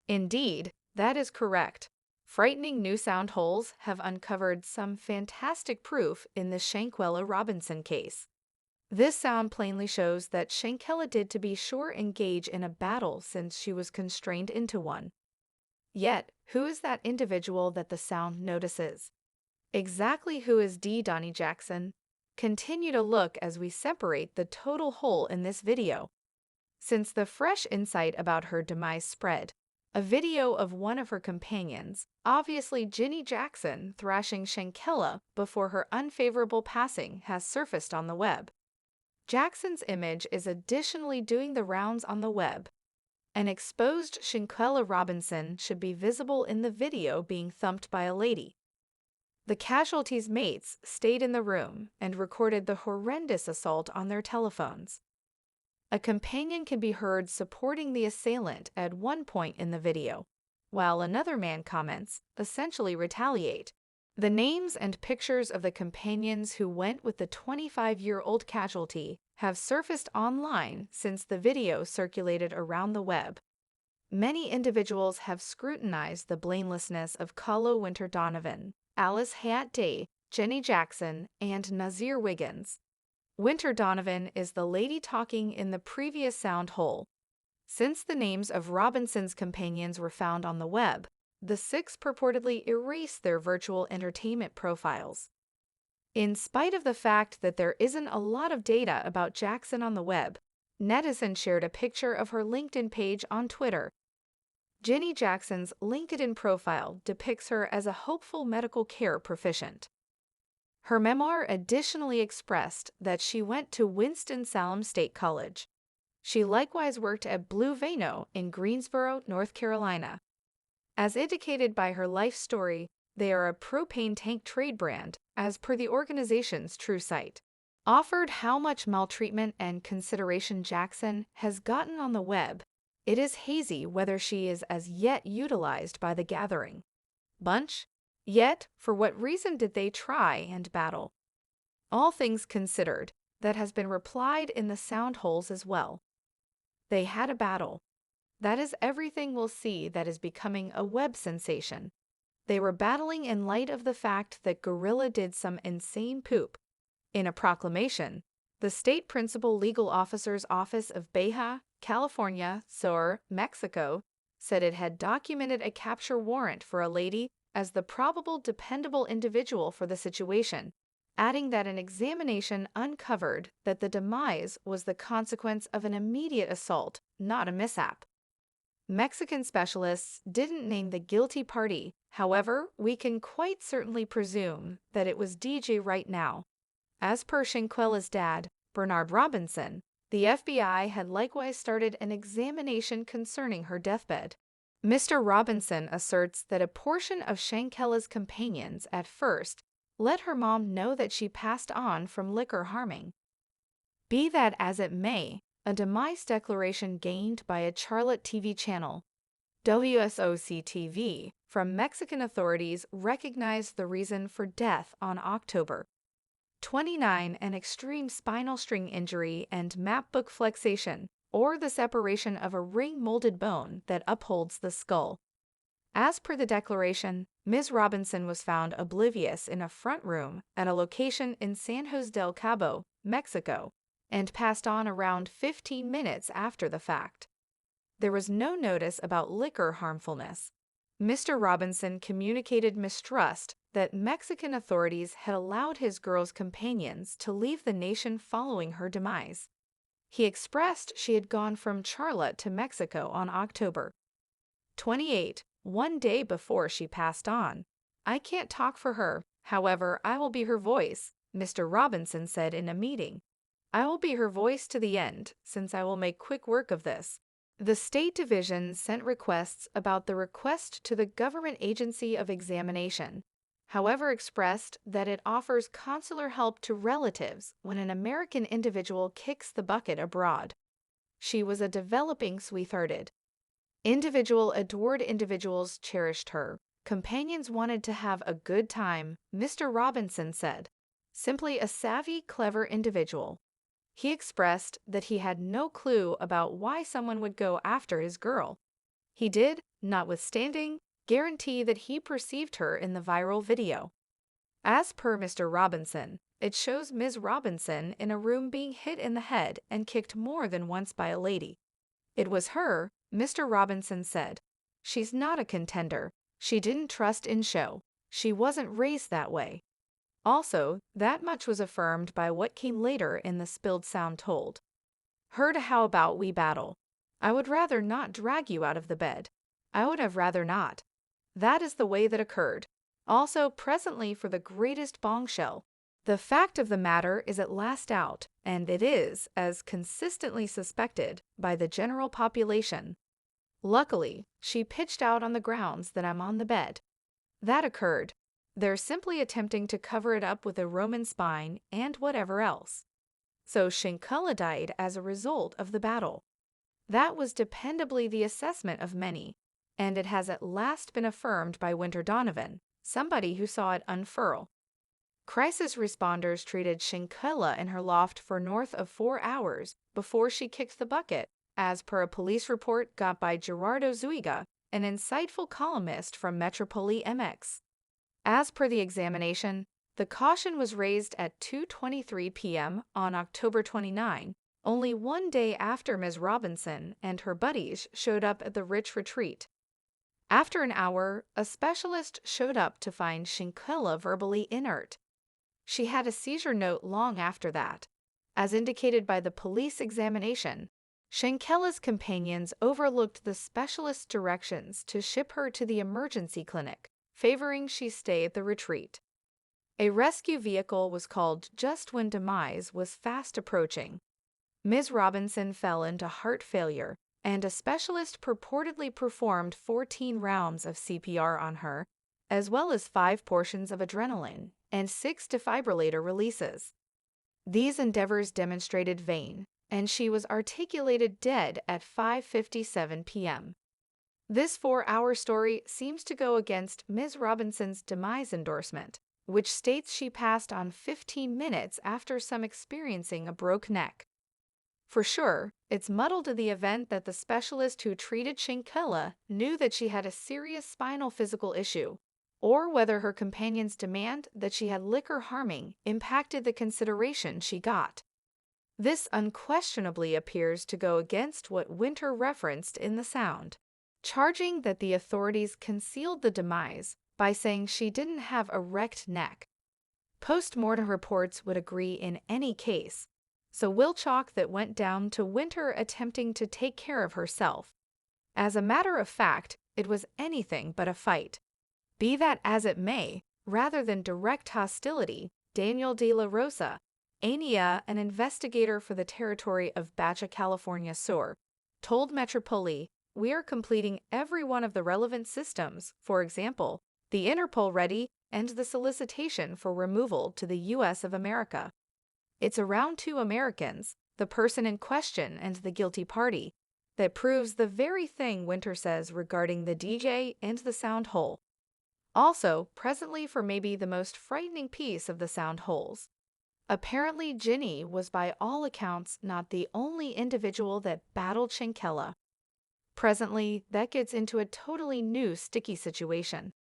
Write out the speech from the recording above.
Indeed, that is correct. Frightening new sound holes have uncovered some fantastic proof in the Shanquella Robinson case. This sound plainly shows that Shanquella did to be sure engage in a battle since she was constrained into one. Yet, who is that individual that the sound notices? Exactly who is D. Donnie Jackson? Continue to look as we separate the total whole in this video. Since the fresh insight about her demise spread, a video of one of her companions, obviously Ginny Jackson, thrashing Shanquella before her unfavorable passing has surfaced on the web. Jackson's image is additionally doing the rounds on the web. An exposed Shanquella Robinson should be visible in the video being thumped by a lady. The casualties' mates stayed in the room and recorded the horrendous assault on their telephones. A companion can be heard supporting the assailant at one point in the video, while another man comments, essentially retaliate. The names and pictures of the companions who went with the 25-year-old casualty have surfaced online since the video circulated around the web. Many individuals have scrutinized the blamelessness of Carlo Winter Donovan, Alice Hayat Day, Jenny Jackson, and Nazir Wiggins. Winter Donovan is the lady talking in the previous sound hole. Since the names of Robinson's companions were found on the web, the six purportedly erased their virtual entertainment profiles. In spite of the fact that there isn't a lot of data about Jackson on the web, netizens shared a picture of her LinkedIn page on Twitter. Jenny Jackson's LinkedIn profile depicts her as a hopeful medical care proficient. Her memoir additionally expressed that she went to Winston-Salem State College. She likewise worked at Blue Vano in Greensboro, North Carolina. As indicated by her life story, they are a propane tank trade brand, as per the organization's true site. Offered how much maltreatment and consideration Jackson has gotten on the web, it is hazy whether she is as yet utilized by the gathering bunch. Yet, for what reason did they try and battle? All things considered, that has been replied in the sound holes as well. They had a battle. That is everything we'll see that is becoming a web sensation. They were battling in light of the fact that Gorilla did some insane poop. In a proclamation, the state principal legal officer's office of Baja, California, Sur, Mexico, said it had documented a capture warrant for a lady as the probable dependable individual for the situation, adding that an examination uncovered that the demise was the consequence of an immediate assault, not a mishap. Mexican specialists didn't name the guilty party, however, we can quite certainly presume that it was DJ Right Now. As per Shanquella's dad, Bernard Robinson, the FBI had likewise started an examination concerning her deathbed. Mr. Robinson asserts that a portion of Shanquella's companions at first let her mom know that she passed on from liquor harming. Be that as it may, a demise declaration gained by a Charlotte TV channel, WSOC-TV, from Mexican authorities recognized the reason for death on October 29, an extreme spinal string injury and mapbook flexation, or the separation of a ring-molded bone that upholds the skull. As per the declaration, Ms. Robinson was found oblivious in a front room at a location in San Jose del Cabo, Mexico, and passed on around 15 minutes after the fact. There was no notice about liquor harmfulness. Mr. Robinson communicated mistrust that Mexican authorities had allowed his girl's companions to leave the nation following her demise. He expressed she had gone from Charlotte to Mexico on October 28, one day before she passed on. I can't talk for her, however, I will be her voice, Mr. Robinson said in a meeting. I will be her voice to the end, since I will make quick work of this. The State Division sent requests about the request to the Government Agency of Examination, however expressed that it offers consular help to relatives when an American individual kicks the bucket abroad. She was a developing sweethearted individual, adored individuals cherished her. Companions wanted to have a good time, Mr. Robinson said. Simply a savvy, clever individual. He expressed that he had no clue about why someone would go after his girl. He did, notwithstanding, guarantee that he perceived her in the viral video. As per Mr. Robinson, it shows Ms. Robinson in a room being hit in the head and kicked more than once by a lady. It was her, Mr. Robinson said. She's not a contender. She didn't trust in show. She wasn't raised that way. Also, that much was affirmed by what came later in the spilled sound told. Heard how about we battle? I would rather not drag you out of the bed. I would have rather not. That is the way that occurred. Also, presently for the greatest bombshell. The fact of the matter is at last out, and it is, as consistently suspected, by the general population. Luckily, she pitched out on the grounds that I'm on the bed. That occurred. They're simply attempting to cover it up with a Roman spine and whatever else. So Shanquella died as a result of the battle. That was dependably the assessment of many, and it has at last been affirmed by Winter Donovan, somebody who saw it unfurl. Crisis responders treated Shanquella in her loft for north of 4 hours before she kicked the bucket, as per a police report got by Gerardo Zuiga, an insightful columnist from Metropoli MX. As per the examination, the caution was raised at 2:23 p.m. on October 29, only one day after Ms. Robinson and her buddies showed up at the Rich Retreat. After an hour, a specialist showed up to find Shanquella verbally inert. She had a seizure note long after that. As indicated by the police examination, Shanquella's companions overlooked the specialist's directions to ship her to the emergency clinic, favoring she stay at the retreat. A rescue vehicle was called just when demise was fast approaching. Ms. Robinson fell into heart failure, and a specialist purportedly performed 14 rounds of CPR on her, as well as 5 portions of adrenaline and 6 defibrillator releases. These endeavors demonstrated vain, and she was articulated dead at 5:57 p.m. This 4-hour story seems to go against Ms. Robinson's demise endorsement, which states she passed on 15 minutes after some experiencing a broke neck. For sure, it's muddled to the event that the specialist who treated Shanquella knew that she had a serious spinal physical issue, or whether her companions' demand that she had liquor harming impacted the consideration she got. This unquestionably appears to go against what Winter referenced in the sound, charging that the authorities concealed the demise by saying she didn't have a wrecked neck. Post-mortem reports would agree in any case, so we'll chalk that went down to Winter attempting to take care of herself. As a matter of fact, it was anything but a fight. Be that as it may, rather than direct hostility, Daniel de la Rosa, ANIA, an investigator for the territory of Baja California Sur, told Metropoli, "We are completing every one of the relevant systems, for example, the Interpol ready and the solicitation for removal to the U.S. of America. It's around 2 Americans, the person in question and the guilty party, that proves the very thing Winter says regarding the DJ and the sound hole. Also, presently for maybe the most frightening piece of the sound holes. Apparently Ginny was by all accounts not the only individual that battled Shanquella. Presently, that gets into a totally new sticky situation.